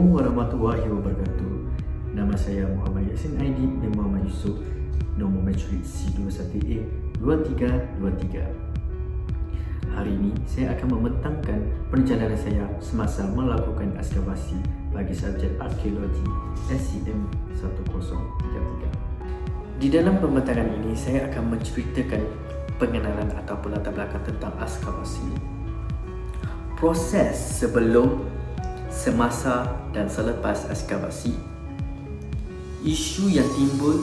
Assalamualaikum warahmatullahi wabarakatuh. Nama saya Muhammad Yasin Aidit bin Muhammad Yusof. Nombor matric C21A2323. Hari ini saya akan membentangkan perjalanan saya semasa melakukan ekskavasi bagi subjek arkeologi SCM 1033. Di dalam pembentangan ini saya akan menceritakan pengenalan ataupun latar belakang tentang ekskavasi, proses sebelum, semasa dan selepas ekskavasi, isu yang timbul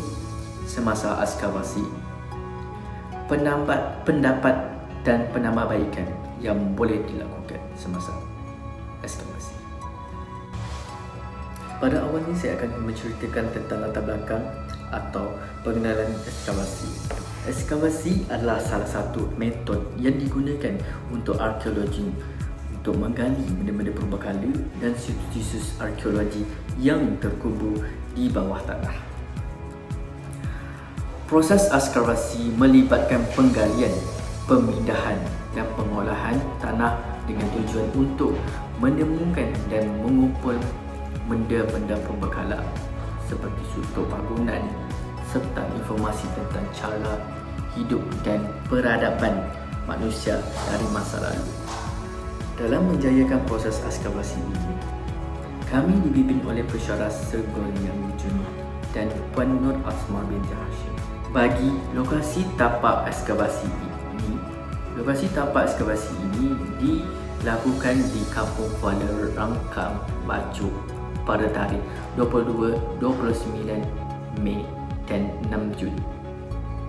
semasa ekskavasi, pendapat dan penambahbaikan yang boleh dilakukan semasa ekskavasi. Pada awalnya saya akan menceritakan tentang latar belakang atau pengenalan ekskavasi. Ekskavasi adalah salah satu metod yang digunakan untuk arkeologi untuk menggali benda-benda purbakala dan situs-situs arkeologi yang terkubur di bawah tanah. Proses ekskavasi melibatkan penggalian, pemindahan dan pengolahan tanah dengan tujuan untuk menemukan dan mengumpul benda-benda purbakala seperti struktur bangunan serta informasi tentang cara hidup dan peradaban manusia dari masa lalu. Dalam menjayakan proses ekskavasi ini, kami dibimbing oleh pensyarah Sergol Yang Juni dan Puan Nur Asma binti Hashim. Bagi lokasi tapak ekskavasi ini dilakukan di Kampung Kuala Rangkam, Bajuk pada tarikh 22, 29 Mei dan 6 Jun.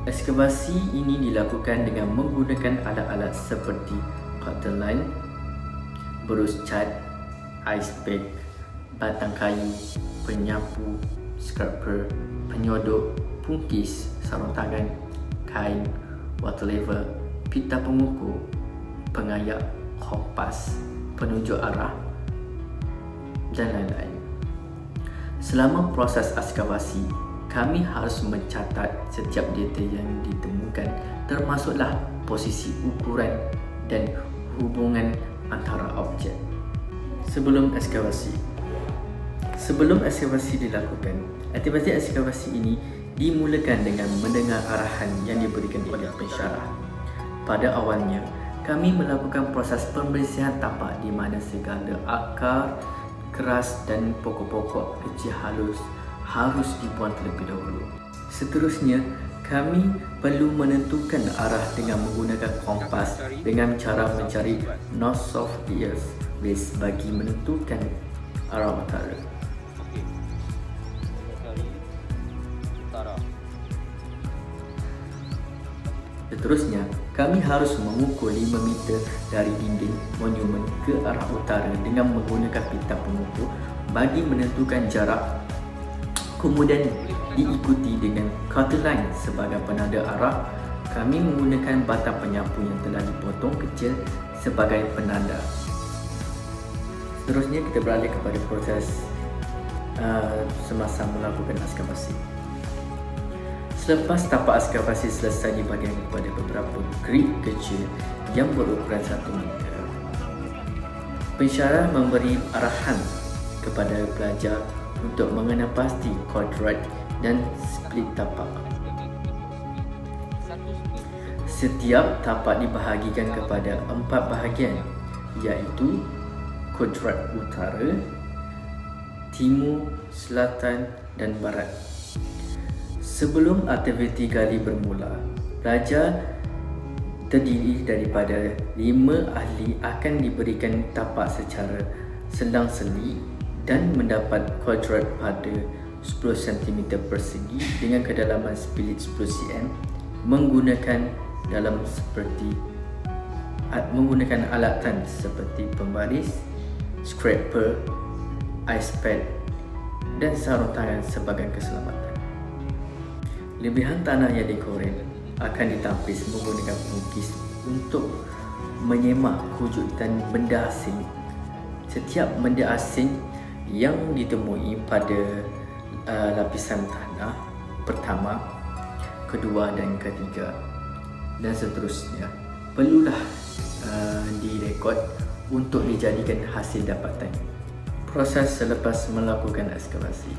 Ekskavasi ini dilakukan dengan menggunakan alat-alat seperti cutter line, berus cat, ice pick, batang kayu, penyapu, scraper, penyodok, pungkis, sarung tangan, kain, water lever, pita pengukur, pengayak, kompas, penunjuk arah dan lain-lain. Selama proses ekskavasi, kami harus mencatat setiap detail yang ditemukan, termasuklah posisi ukuran dan hubungan antara objek. Sebelum ekskavasi dilakukan, aktiviti ekskavasi ini dimulakan dengan mendengar arahan yang diberikan oleh pensyarah. Pada awalnya, kami melakukan proses pembersihan tapak di mana segala akar keras dan pokok-pokok kecil harus dibuang terlebih dahulu. Seterusnya, kami perlu menentukan arah dengan menggunakan kompas dengan cara mencari north of the earth base bagi menentukan arah utara. Seterusnya, kami harus mengukur 5 meter dari dinding monumen ke arah utara dengan menggunakan pita pengukur bagi menentukan jarak. Kemudian diikuti dengan cutter line sebagai penanda arah. Kami menggunakan batang penyapu yang telah dipotong kecil sebagai penanda. Seterusnya kita beralih kepada proses semasa melakukan ekskavasi. Selepas tapak ekskavasi selesai dibahagikan kepada beberapa grid kecil yang berukuran 1 meter, pensyarah memberi arahan kepada pelajar untuk mengenal pasti kodrat dan split tapak. Setiap tapak dibahagikan kepada 4 bahagian, iaitu kodrat utara, timur, selatan dan barat. Sebelum aktiviti gali bermula, pelajar terdiri daripada 5 ahli akan diberikan tapak secara selang-seli dan mendapat kuadrat pada 10 cm persegi dengan kedalaman spilit 10 cm menggunakan alatan seperti pembaris, scraper, ice pad dan sarung tangan sebagai keselamatan. Lebihan tanah yang dikorek akan ditapis menggunakan pungkis untuk menyemak kejutan benda asing. Setiap benda asing yang ditemui pada lapisan tanah pertama, kedua dan ketiga dan seterusnya perlulah direkod untuk dijadikan hasil dapatan Proses selepas melakukan ekskavasi.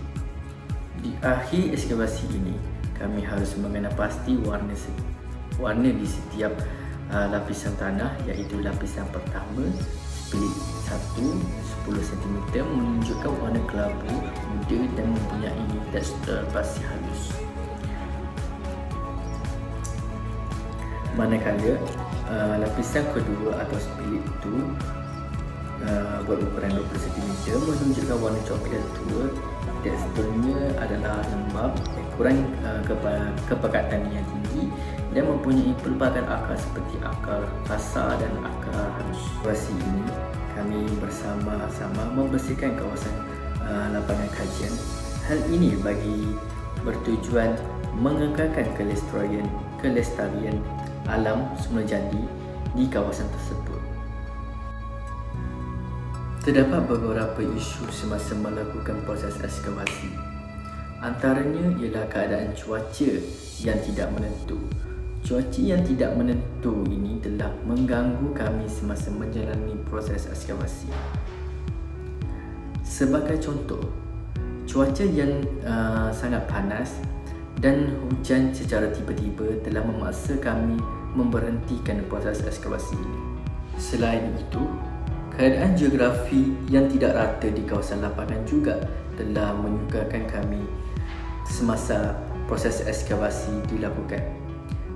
Di akhir ekskavasi ini, kami harus mengenal pasti warna di setiap lapisan tanah, iaitu lapisan pertama split 10 cm menunjukkan warna kelabu muda dan mempunyai tekstur pasir halus. Manakala lapisan kedua atau split itu berukuran 20 cm menunjukkan warna coklat tua, teksturnya adalah lembap, kurang kepekatan yang tinggi dan mempunyai pelbagai akar seperti akar kasar dan akar halus. Operasi ini kami bersama-sama membersihkan kawasan lapangan kajian. Hal ini bagi bertujuan mengekalkan kelestarian alam semula jadi di kawasan tersebut. Terdapat beberapa isu semasa melakukan proses ekskavasi. Antaranya ialah keadaan cuaca yang tidak menentu. Cuaca yang tidak menentu ini telah mengganggu kami semasa menjalani proses ekskavasi. Sebagai contoh, cuaca yang sangat panas dan hujan secara tiba-tiba telah memaksa kami memberhentikan proses ekskavasi ini. Selain itu, keadaan geografi yang tidak rata di kawasan lapangan juga telah menyukarkan kami semasa proses ekskavasi dilakukan.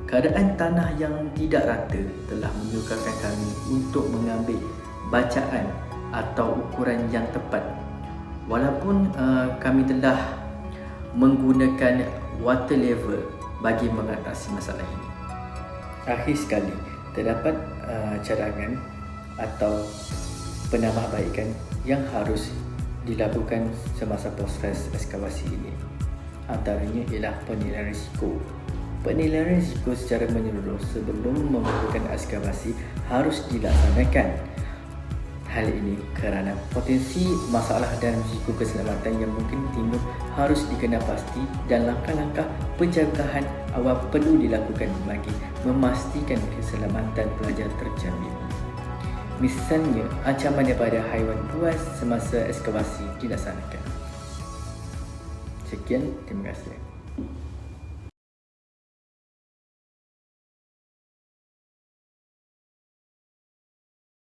Keadaan tanah yang tidak rata telah menyukarkan kami untuk mengambil bacaan atau ukuran yang tepat. Walaupun kami telah menggunakan water level bagi mengatasi masalah ini. Akhir sekali, terdapat cadangan atau penambahbaikan yang harus dilakukan semasa proses ekskavasi ini. Antaranya ialah penilaian risiko. Penilaian risiko secara menyeluruh sebelum melakukan ekskavasi harus dilaksanakan. Hal ini kerana potensi masalah dan risiko keselamatan yang mungkin timbul harus dikenal pasti dan langkah-langkah pencegahan awal perlu dilakukan bagi memastikan keselamatan pelajar terjamin. Misalnya, ancaman daripada haiwan buas semasa ekskavasi dilaksanakan. Sekian, terima kasih.